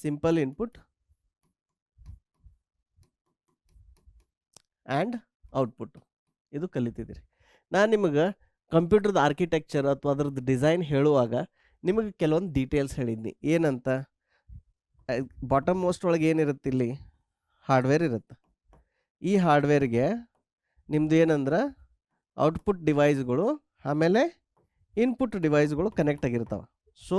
Simple input and output ಇದು ಕಲಿತಿದ್ದೀರಿ. ನಾನು ನಿಮಗೆ ಕಂಪ್ಯೂಟರ್ದು ಆರ್ಕಿಟೆಕ್ಚರ್ ಅಥವಾ ಅದ್ರದ್ದು ಡಿಸೈನ್ ಹೇಳುವಾಗ ನಿಮಗೆ ಕೆಲವೊಂದು ಡೀಟೇಲ್ಸ್ ಹೇಳಿದ್ನಿ. ಏನಂತ, ಬಾಟಮ್ ಮೋಸ್ಟ್ ಒಳಗೆ ಏನಿರುತ್ತೆ, ಇಲ್ಲಿ ಹಾರ್ಡ್ವೇರ್ ಇರುತ್ತೆ. ಈ ಹಾರ್ಡ್ವೇರ್ಗೆ ನಿಮ್ದು ಏನಂದ್ರೆ ಔಟ್ಪುಟ್ ಡಿವೈಸ್ಗಳು ಆಮೇಲೆ ಇನ್ಪುಟ್ ಡಿವೈಸ್ಗಳು ಕನೆಕ್ಟ್ ಆಗಿರ್ತಾವೆ. ಸೊ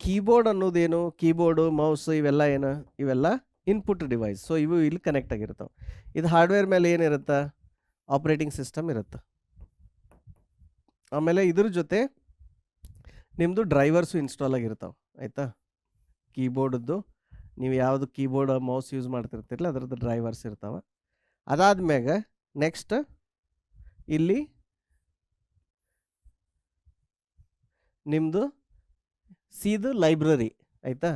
ಕೀಬೋರ್ಡ್ ಅನ್ನೋದೇನು, ಕೀಬೋರ್ಡು ಮೌಸ್ ಇವೆಲ್ಲ ಏನು, ಇವೆಲ್ಲ ಇನ್ಪುಟ್ ಡಿವೈಸ್. ಸೊ ಇವು ಇಲ್ಲಿ ಕನೆಕ್ಟ್ ಆಗಿರ್ತಾವೆ. ಇದು ಹಾರ್ಡ್ವೇರ್ ಮೇಲೆ ಏನಿರುತ್ತೆ, ಆಪ್ರೇಟಿಂಗ್ ಸಿಸ್ಟಮ್ ಇರುತ್ತೆ. ಆಮೇಲೆ ಇದ್ರ ಜೊತೆ ನಿಮ್ಮದು ಡ್ರೈವರ್ಸು ಇನ್ಸ್ಟಾಲ್ ಆಗಿರ್ತಾವೆ. ಆಯಿತಾ, ಕೀಬೋರ್ಡದ್ದು ನೀವು ಯಾವುದು ಕೀಬೋರ್ಡ್ ಮೌಸ್ ಯೂಸ್ ಮಾಡ್ತಿರ್ತಿರಲ್ಲ ಅದರದ್ದು ಡ್ರೈವರ್ಸ್ ಇರ್ತಾವೆ. ಅದಾದ್ಮ್ಯಾಗ ನೆಕ್ಸ್ಟ್ ಇಲ್ಲಿ ನಿಮ್ಮದು ಸಿದು ಲೈಬ್ರರಿ. ಆಯಿತಾ,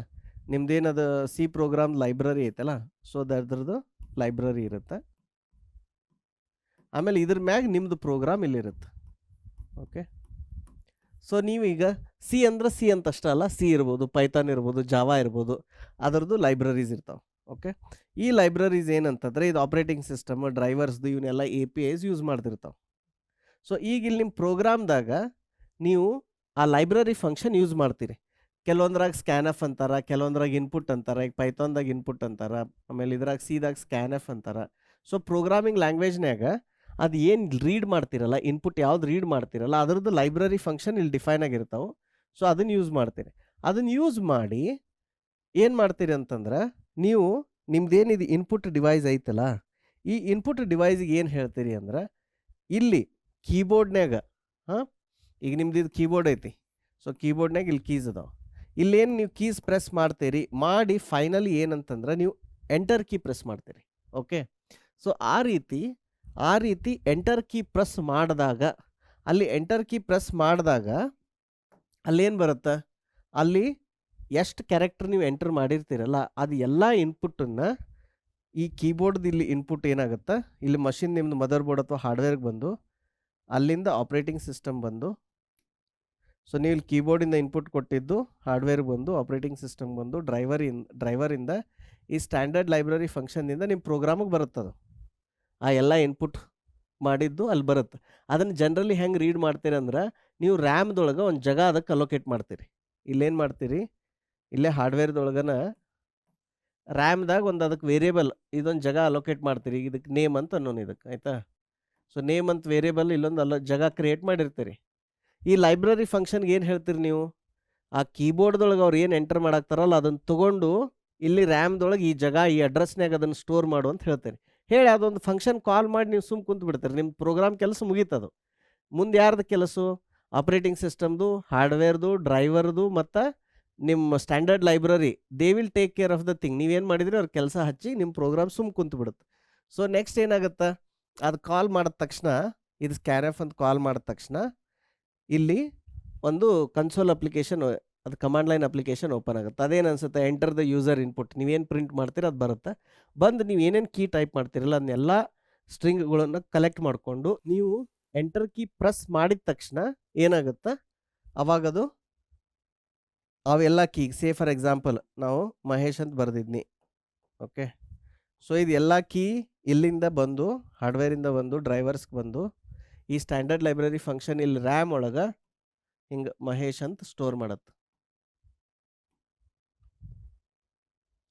ನಿಮ್ದೇನದು ಸಿ ಪ್ರೋಗ್ರಾಮ್ ಲೈಬ್ರರಿ ಐತಲ್ಲ, ಸೊ ಅದ್ರದ್ದು ಲೈಬ್ರರಿ ಇರುತ್ತೆ. ಆಮೇಲೆ ಇದ್ರ ಮ್ಯಾಗ ನಿಮ್ಮದು ಪ್ರೋಗ್ರಾಮ್ ಇಲ್ಲಿರುತ್ತೆ. ಓಕೆ, ಸೊ ನೀವೀಗ ಸಿ ಅಂದ್ರೆ ಸಿ ಅಂತ ಅಷ್ಟೇ ಅಲ್ಲ, ಸಿ ಇರ್ಬೋದು, ಪೈಥಾನ್ ಇರ್ಬೋದು, ಜಾವಾ ಇರ್ಬೋದು, ಅದರದ್ದು ಲೈಬ್ರರೀಸ್ ಇರ್ತಾವೆ. ಓಕೆ, ಈ ಲೈಬ್ರರೀಸ್ ಏನಂತಂದರೆ ಇದು ಆಪ್ರೇಟಿಂಗ್ ಸಿಸ್ಟಮ್ ಡ್ರೈವರ್ಸ್ದು ಇವನ್ನೆಲ್ಲ APIs ಯೂಸ್ ಮಾಡ್ತಿರ್ತಾವೆ. ಸೊ ಈಗ ಇಲ್ಲಿ ನಿಮ್ಮ ಪ್ರೋಗ್ರಾಮ್ದಾಗ ನೀವು ಆ ಲೈಬ್ರರಿ ಫಂಕ್ಷನ್ ಯೂಸ್ ಮಾಡ್ತೀರಿ. ಕೆಲವೊಂದ್ರಾಗ ಸ್ಕ್ಯಾನಫ್ ಅಂತಾರೆ, ಕೆಲವೊಂದ್ರಾಗ ಇನ್ಪುಟ್ ಅಂತಾರೆ. ಈಗ ಪೈಥಾನ್ದಾಗ ಇನ್ಪುಟ್ ಅಂತಾರೆ, ಆಮೇಲೆ ಇದ್ರಾಗ ಸಿದಾಗ ಸ್ಕ್ಯಾನಫ್ ಅಂತಾರೆ. ಸೊ ಪ್ರೋಗ್ರಾಮಿಂಗ್ ಲ್ಯಾಂಗ್ವೇಜ್ನಾಗ ಅದು ಏನು ರೀಡ್ ಮಾಡ್ತಿರಲ್ಲ, ಇನ್ಪುಟ್ ಯಾವ್ದು ರೀಡ್ ಮಾಡ್ತಿರಲ್ಲ ಅದರದ್ದು ಲೈಬ್ರರಿ ಫಂಕ್ಷನ್ ಇಲ್ಲಿ ಡಿಫೈನ್ ಆಗಿರ್ತಾವೆ. ಸೊ ಅದನ್ನು ಯೂಸ್ ಮಾಡ್ತೀರಿ. ಅದನ್ನು ಯೂಸ್ ಮಾಡಿ ಏನು ಮಾಡ್ತೀರಿ ಅಂತಂದ್ರೆ, ನೀವು ನಿಮ್ದೇನಿದು ಇನ್ಪುಟ್ ಡಿವೈಸ್ ಐತಲ್ಲ, ಈ ಇನ್ಪುಟ್ ಡಿವೈಸಿಗೆ ಏನು ಹೇಳ್ತೀರಿ ಅಂದ್ರೆ, ಇಲ್ಲಿ ಕೀಬೋರ್ಡ್ನಾಗ ಈಗ ನಿಮ್ದು ಇದು ಕೀಬೋರ್ಡ್ ಐತಿ. ಸೊ ಕೀಬೋರ್ಡ್ನಾಗ ಇಲ್ಲಿ ಕೀಸ್ ಅದಾವೆ. ಇಲ್ಲೇನು ನೀವು ಕೀಸ್ ಪ್ರೆಸ್ ಮಾಡ್ತೀರಿ, ಮಾಡಿ ಫೈನಲಿ ಏನಂತಂದ್ರೆ ನೀವು ಎಂಟರ್ ಕೀ ಪ್ರೆಸ್ ಮಾಡ್ತೀರಿ. ಓಕೆ, ಸೊ ಆ ರೀತಿ ಎಂಟರ್ ಕೀ ಪ್ರೆಸ್ ಮಾಡಿದಾಗ, ಅಲ್ಲಿ ಎಂಟರ್ ಕೀ ಪ್ರೆಸ್ ಮಾಡಿದಾಗ ಅಲ್ಲೇನು ಬರುತ್ತೆ, ಅಲ್ಲಿ ಎಷ್ಟು ಕ್ಯಾರೆಕ್ಟರ್ ನೀವು ಎಂಟರ್ ಮಾಡಿರ್ತೀರಲ್ಲ ಅದು ಎಲ್ಲ ಇನ್ಪುಟ್ಟನ್ನು ಈ ಕೀಬೋರ್ಡ್ದು ಇಲ್ಲಿ ಇನ್ಪುಟ್ ಏನಾಗುತ್ತೆ, ಇಲ್ಲಿ ಮಷಿನ್ ನಿಮ್ಮದು ಮದರ್ ಬೋರ್ಡ್ ಅಥವಾ ಹಾರ್ಡ್ವೇರ್ಗೆ ಬಂದು ಅಲ್ಲಿಂದ ಆಪ್ರೇಟಿಂಗ್ ಸಿಸ್ಟಮ್ ಬಂದು, ಸೊ ನೀವು ಇಲ್ಲಿ ಕೀಬೋರ್ಡಿಂದ ಇನ್ಪುಟ್ ಕೊಟ್ಟಿದ್ದು ಹಾರ್ಡ್ವೇರ್ಗೆ ಬಂದು ಆಪ್ರೇಟಿಂಗ್ ಸಿಸ್ಟಮ್ ಬಂದು ಡ್ರೈವರಿಂದ ಈ ಸ್ಟ್ಯಾಂಡರ್ಡ್ ಲೈಬ್ರರಿ ಫಂಕ್ಷನ್ನಿಂದ ನಿಮ್ಮ ಪ್ರೋಗ್ರಾಮಿಗೆ ಬರುತ್ತದು. ಆ ಎಲ್ಲ ಇನ್ಪುಟ್ ಮಾಡಿದ್ದು ಅಲ್ಲಿ ಬರುತ್ತೆ. ಅದನ್ನು ಜನರಲಿ ಹೆಂಗೆ ರೀಡ್ ಮಾಡ್ತೀರಿ ಅಂದ್ರೆ, ನೀವು ರ್ಯಾಮ್ದೊಳಗೆ ಒಂದು ಜಾಗ ಅದಕ್ಕೆ ಅಲೋಕೇಟ್ ಮಾಡ್ತೀರಿ. ಇಲ್ಲೇನು ಮಾಡ್ತೀರಿ, ಇಲ್ಲೇ ಹಾರ್ಡ್ವೇರ್ದೊಳಗನ ರ್ಯಾಮ್ದಾಗ ಒಂದು ಅದಕ್ಕೆ ವೇರಿಯೇಬಲ್ ಇದೊಂದು ಜಾಗ ಅಲೋಕೇಟ್ ಮಾಡ್ತೀರಿ. ಇದಕ್ಕೆ ನೇಮ್ ಅಂತ ಅನ್ನೋನು ಇದಕ್ಕೆ. ಆಯಿತಾ, ಸೊ ನೇಮ್ ಅಂತ ವೇರಿಯೇಬಲ್ ಇಲ್ಲೊಂದು ಜಾಗ ಕ್ರಿಯೇಟ್ ಮಾಡಿರ್ತೀರಿ. ಈ ಲೈಬ್ರರಿ ಫಂಕ್ಷನ್ಗೆ ಏನು ಹೇಳ್ತೀರಿ ನೀವು, ಆ ಕೀಬೋರ್ಡ್ದೊಳಗೆ ಅವ್ರು ಏನು ಎಂಟರ್ ಮಾಡಾಕ್ತಾರಲ್ಲ ಅದನ್ನು ತೊಗೊಂಡು ಇಲ್ಲಿ ರ್ಯಾಮ್ದೊಳಗೆ ಈ ಜಾಗ ಈ ಅಡ್ರೆಸ್ನಾಗ ಅದನ್ನು ಸ್ಟೋರ್ ಮಾಡು ಅಂತ ಹೇಳ್ತೀರಿ. ಹೇಳಿ ಅದೊಂದು ಫಂಕ್ಷನ್ ಕಾಲ್ ಮಾಡಿ ನೀವು ಸುಮ್ಮ ಕುಂತು ಬಿಡ್ತೀರಿ, ನಿಮ್ಮ ಪ್ರೋಗ್ರಾಮ್ ಕೆಲಸ ಮುಗೀತದು. ಮುಂದೆ ಯಾರ್ದು ಕೆಲಸ, ಆಪ್ರೇಟಿಂಗ್ ಸಿಸ್ಟಮ್ದು, ಹಾರ್ಡ್ವೇರ್ದು, ಡ್ರೈವರ್ದು ಮತ್ತು ನಿಮ್ಮ standard library, they will take care of the thing. ನೀವೇನು ಮಾಡಿದ್ರಿ ಅವ್ರ ಕೆಲಸ ಹಚ್ಚಿ ನಿಮ್ಮ ಪ್ರೋಗ್ರಾಮ್ ಸುಮ್ಮ ಕುಂತು ಬಿಡುತ್ತೆ. ಸೊ ನೆಕ್ಸ್ಟ್ ಏನಾಗುತ್ತೆ, ಅದು ಕಾಲ್ ಮಾಡಿದ ತಕ್ಷಣ, ಇದು ಸ್ಕ್ಯಾನಫ್ ಅಂತ ಕಾಲ್ ಮಾಡಿದ ತಕ್ಷಣ ಇಲ್ಲಿ ಒಂದು ಕನ್ಸೋಲ್ ಅಪ್ಲಿಕೇಶನ್, ಅದು ಕಮಾಂಡ್ ಲೈನ್ ಅಪ್ಲಿಕೇಶನ್ ಓಪನ್ ಆಗುತ್ತೆ. ಅದೇನು ಅನ್ಸುತ್ತೆ, ಎಂಟರ್ ದ ಯೂಸರ್ ಇನ್ಪುಟ್, ನೀವೇನು ಪ್ರಿಂಟ್ ಮಾಡ್ತೀರ ಅದು ಬರುತ್ತೆ. ಬಂದು ನೀವು ಏನೇನು ಕೀ ಟೈಪ್ ಮಾಡ್ತೀರಲ್ಲ ಅದನ್ನೆಲ್ಲ ಸ್ಟ್ರಿಂಗ್ಗಳನ್ನು ಕಲೆಕ್ಟ್ ಮಾಡಿಕೊಂಡು ನೀವು ಎಂಟರ್ ಕೀ ಪ್ರೆಸ್ ಮಾಡಿದ ತಕ್ಷಣ ಏನಾಗುತ್ತೆ, ಅವಾಗದು ಅವೆಲ್ಲ ಕೀ, ಸೇ ಫಾರ್ ಎಕ್ಸಾಂಪಲ್ ನಾವು ಮಹೇಶ್ ಅಂತ ಬರೆದಿದ್ನಿ. ಓಕೆ, ಸೊ ಇದು ಎಲ್ಲ ಕೀ ಇಲ್ಲಿಂದ ಬಂದು ಹಾರ್ಡ್ವೇರಿಂದ ಬಂದು ಡ್ರೈವರ್ಸ್ಗೆ ಬಂದು ಈ ಸ್ಟ್ಯಾಂಡರ್ಡ್ ಲೈಬ್ರರಿ ಫಂಕ್ಷನ್ ಇಲ್ಲಿ ರ್ಯಾಮ್ ಒಳಗೆ ಹಿಂಗೆ ಮಹೇಶ್ ಅಂತ ಸ್ಟೋರ್ ಮಾಡತ್ತೆ.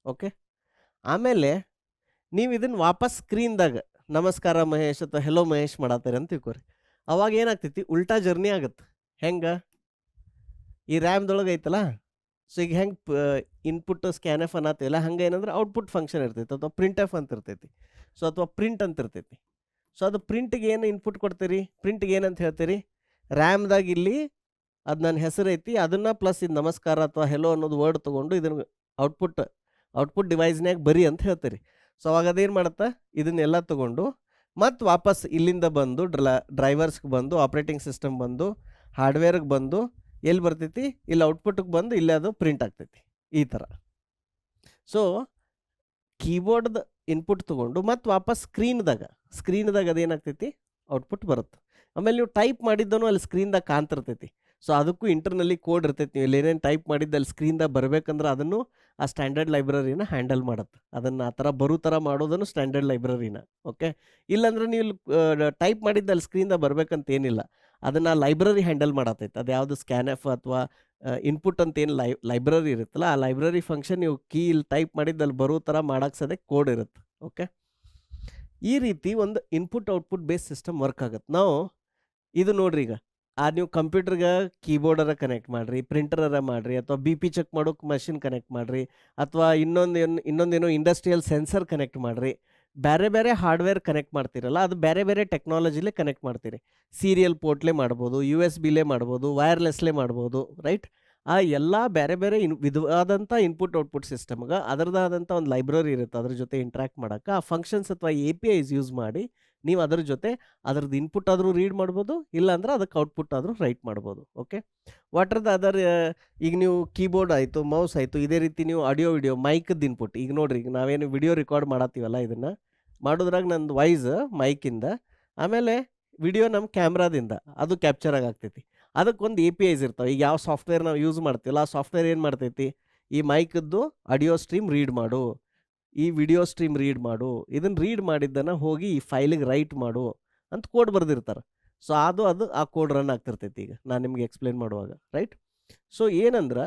ಓಕೆ, ಆಮೇಲೆ ನೀವು ಇದನ್ನು ವಾಪಸ್ ಸ್ಕ್ರೀನ್ದಾಗ ನಮಸ್ಕಾರ ಮಹೇಶ್ ಅಥವಾ ಹೆಲೋ ಮಹೇಶ್ ಮಾಡತ್ತೀರಿ ಅಂತ ತಿಳ್ಕೊರಿ. ಅವಾಗ ಏನಾಗ್ತೈತಿ, ಉಲ್ಟಾ ಜರ್ನಿ ಆಗುತ್ತೆ. ಹೆಂಗೆ, ಈ ರ್ಯಾಮ್ದೊಳಗೆ ಐತಲ್ಲ, ಸೊ ಈಗ ಹೆಂಗೆ ಇನ್ಪುಟ್ ಸ್ಕ್ಯಾನಫ್ ಅನ್ನತ್ತೀವಲ್ಲ, ಹಂಗೆ ಏನಂದ್ರೆ ಔಟ್ಪುಟ್ ಫಂಕ್ಷನ್ ಇರ್ತೈತಿ ಅಥವಾ ಪ್ರಿಂಟ್ ಎಫ್ ಅಂತ ಇರ್ತೈತಿ. ಸೊ ಅಥವಾ ಪ್ರಿಂಟ್ ಅಂತ ಇರ್ತೈತಿ. ಸೊ ಅದು ಪ್ರಿಂಟ್ಗೆ ಏನು ಇನ್ಪುಟ್ ಕೊಡ್ತೀರಿ, ಪ್ರಿಂಟ್ಗೆ ಏನಂತ ಹೇಳ್ತೀರಿ, ರ್ಯಾಮ್ದಾಗ ಇಲ್ಲಿ ಅದು ನನ್ನ ಹೆಸರು ಐತಿ ಅದನ್ನು ಪ್ಲಸ್ ಇದು ನಮಸ್ಕಾರ ಅಥವಾ ಹೆಲೋ ಅನ್ನೋದು ವರ್ಡ್ ತೊಗೊಂಡು ಇದನ್ನು ಔಟ್ಪುಟ್ ಡಿವೈಸ್ನಾಗ ಬರಿ ಅಂತ ಹೇಳ್ತೀರಿ. ಸೊ ಅವಾಗ ಅದೇನು ಮಾಡುತ್ತೆ, ಇದನ್ನೆಲ್ಲ ತೊಗೊಂಡು ಮತ್ತು ವಾಪಸ್ ಇಲ್ಲಿಂದ ಬಂದು ಡ್ರೈವರ್ಸ್ಗೆ ಬಂದು ಆಪ್ರೇಟಿಂಗ್ ಸಿಸ್ಟಮ್ ಬಂದು ಹಾರ್ಡ್ವೇರ್ಗೆ ಬಂದು ಎಲ್ಲಿ ಬರ್ತೈತಿ, ಇಲ್ಲಿ ಔಟ್ಪುಟ್ಗೆ ಬಂದು ಇಲ್ಲೇ ಅದು ಪ್ರಿಂಟ್ ಆಗ್ತೈತಿ ಈ ಥರ. ಸೊ ಕೀಬೋರ್ಡ್ದು ಇನ್ಪುಟ್ ತೊಗೊಂಡು ಮತ್ತು ವಾಪಸ್ ಸ್ಕ್ರೀನ್ದಾಗ ಅದೇನಾಗ್ತೈತಿ, ಔಟ್ಪುಟ್ ಬರುತ್ತೆ. ಆಮೇಲೆ ನೀವು ಟೈಪ್ ಮಾಡಿದ್ದನು ಅಲ್ಲಿ ಸ್ಕ್ರೀನ್ದಾಗ ಕಾಣ್ತಿರ್ತೈತಿ. ಸೊ ಅದಕ್ಕೂ ಇಂಟರ್ನಲ್ಲಿ ಕೋಡ್ ಇರ್ತೈತಿ. ನೀವು ಏನೇನು ಟೈಪ್ ಮಾಡಿದ್ದು ಅಲ್ಲಿ ಸ್ಕ್ರೀನ್ದಾಗ ಬರ್ಬೇಕಂದ್ರೆ ಅದನ್ನು ಆ ಸ್ಟ್ಯಾಂಡರ್ಡ್ ಲೈಬ್ರರಿನ ಹ್ಯಾಂಡಲ್ ಮಾಡತ್ತೆ. ಅದನ್ನು ಆ ಥರ ಬರೋ ಥರ ಮಾಡೋದನ್ನು ಸ್ಟ್ಯಾಂಡರ್ಡ್ ಲೈಬ್ರರಿನ. ಓಕೆ, ಇಲ್ಲಾಂದ್ರೆ ನೀವು ಟೈಪ್ ಮಾಡಿದ್ದು ಅಲ್ಲಿ ಸ್ಕ್ರೀನ್ದಾಗ ಬರ್ಬೇಕಂತ ಏನಿಲ್ಲ, ಅದನ್ನು ಲೈಬ್ರರಿ ಹ್ಯಾಂಡಲ್ ಮಾಡತ್ತೈತೆ. ಅದು ಯಾವುದು ಸ್ಕ್ಯಾನ್ ಎಫ್ ಅಥವಾ ಇನ್ಪುಟ್ ಅಂತ ಏನು ಲೈಬ್ರರಿ ಇರುತ್ತಲ್ಲ, ಆ ಲೈಬ್ರರಿ ಫಂಕ್ಷನ್ ನೀವು ಕೀ ಇಲ್ಲಿ ಟೈಪ್ ಮಾಡಿದ್ದು ಅಲ್ಲಿ ಬರೋ ಥರ ಮಾಡಕ್ಕೆ ಸದ್ಯ ಕೋಡ್ ಇರುತ್ತೆ. ಓಕೆ, ಈ ರೀತಿ ಒಂದು input output base system work ಆಗುತ್ತೆ. ನಾವು ಇದು ನೋಡ್ರಿ, ಈಗ ನೀವು ಕಂಪ್ಯೂಟರ್ಗೆ ಕೀಬೋರ್ಡರ ಕನೆಕ್ಟ್ ಮಾಡಿರಿ, ಪ್ರಿಂಟರರ ಮಾಡಿರಿ, ಅಥವಾ ಬಿ ಪಿ ಚೆಕ್ ಮಾಡೋಕೆ ಮಷಿನ್ ಕನೆಕ್ಟ್ ಮಾಡಿರಿ, ಅಥವಾ ಇನ್ನೊಂದೇನೋ ಇಂಡಸ್ಟ್ರಿಯಲ್ ಸೆನ್ಸರ್ ಕನೆಕ್ಟ್ ಮಾಡಿರಿ, ಬೇರೆ ಬೇರೆ ಹಾರ್ಡ್ವೇರ್ ಕನೆಕ್ಟ್ ಮಾಡ್ತೀರಲ್ಲ, ಅದು ಬೇರೆ ಬೇರೆ ಟೆಕ್ನಾಲಜಿಲೇ ಕನೆಕ್ಟ್ ಮಾಡ್ತೀರಿ. ಸೀರಿಯಲ್ ಪೋರ್ಟ್ಲೇ ಮಾಡ್ಬೋದು, USB ಮಾಡ್ಬೋದು, ವೈರ್ಲೆಸ್ಲೇ ಮಾಡ್ಬೋದು, ರೈಟ್? ಆ ಎಲ್ಲ ಬೇರೆ ಬೇರೆ ವಿಧವಾದಂಥ ಇನ್ಪುಟ್ ಔಟ್ಪುಟ್ ಸಿಸ್ಟಮ್ಗೆ ಅದರದಾದಂಥ ಒಂದು ಲೈಬ್ರರಿ ಇರುತ್ತೆ. ಅದ್ರ ಜೊತೆ ಇಂಟ್ರ್ಯಾಕ್ಟ್ ಮಾಡೋಕ್ಕೆ ಆ ಫಂಕ್ಷನ್ಸ್ ಅಥವಾ APIs ಯೂಸ್ ಮಾಡಿ ನೀವು ಅದ್ರ ಜೊತೆ ಅದ್ರದ್ದು ಇನ್ಪುಟ್ ಆದರೂ ರೀಡ್ ಮಾಡ್ಬೋದು, ಇಲ್ಲಾಂದ್ರೆ ಅದಕ್ಕೆ ಔಟ್ಪುಟ್ ಆದರೂ ರೈಟ್ ಮಾಡ್ಬೋದು. Okay, what are the other? ಈಗ ನೀವು ಕೀಬೋರ್ಡ್ ಆಯಿತು, ಮೌಸ್ ಆಯಿತು, ಇದೇ ರೀತಿ ನೀವು ಆಡಿಯೋ ವಿಡಿಯೋ ಮೈಕದ್ದು ಇನ್ಪುಟ್. ಈಗ ನೋಡಿರಿ, ಈಗ ನಾವೇನು ವಿಡಿಯೋ ರೆಕಾರ್ಡ್ ಮಾಡತ್ತೀವಲ್ಲ, ಇದನ್ನು ಮಾಡೋದ್ರಾಗ ನಂದು ವಾಯ್ಸ್ ಮೈಕಿಂದ, ಆಮೇಲೆ ವಿಡಿಯೋ ನಮ್ಮ ಕ್ಯಾಮ್ರಾದಿಂದ ಅದು ಕ್ಯಾಪ್ಚರ್ ಆಗ್ತೈತಿ. ಅದಕ್ಕೊಂದು APIs ಇರ್ತಾವೆ. ಈಗ ಯಾವ ಸಾಫ್ಟ್ವೇರ್ ನಾವು ಯೂಸ್ ಮಾಡ್ತೀವಲ್ಲ, ಆ ಸಾಫ್ಟ್ವೇರ್ ಏನು ಮಾಡ್ತೈತಿ, ಈ ಮೈಕದ್ದು ಆಡಿಯೋ ಸ್ಟ್ರೀಮ್ ರೀಡ್ ಮಾಡು, ಈ ವಿಡಿಯೋ ಸ್ಟ್ರೀಮ್ ರೀಡ್ ಮಾಡು, ಇದನ್ನು ರೀಡ್ ಮಾಡಿದ್ದನ್ನು ಹೋಗಿ ಈ ಫೈಲಿಗೆ ರೈಟ್ ಮಾಡು ಅಂತ ಕೋಡ್ ಬರೆದಿರ್ತಾರೆ. ಸೊ ಅದು ಆ ಕೋಡ್ ರನ್ ಆಗ್ತಿರ್ತೈತಿ. ಈಗ ನಾನು ನಿಮ್ಗೆ ಎಕ್ಸ್ಪ್ಲೇನ್ ಮಾಡುವಾಗ, ರೈಟ್? ಸೊ ಏನಂದ್ರೆ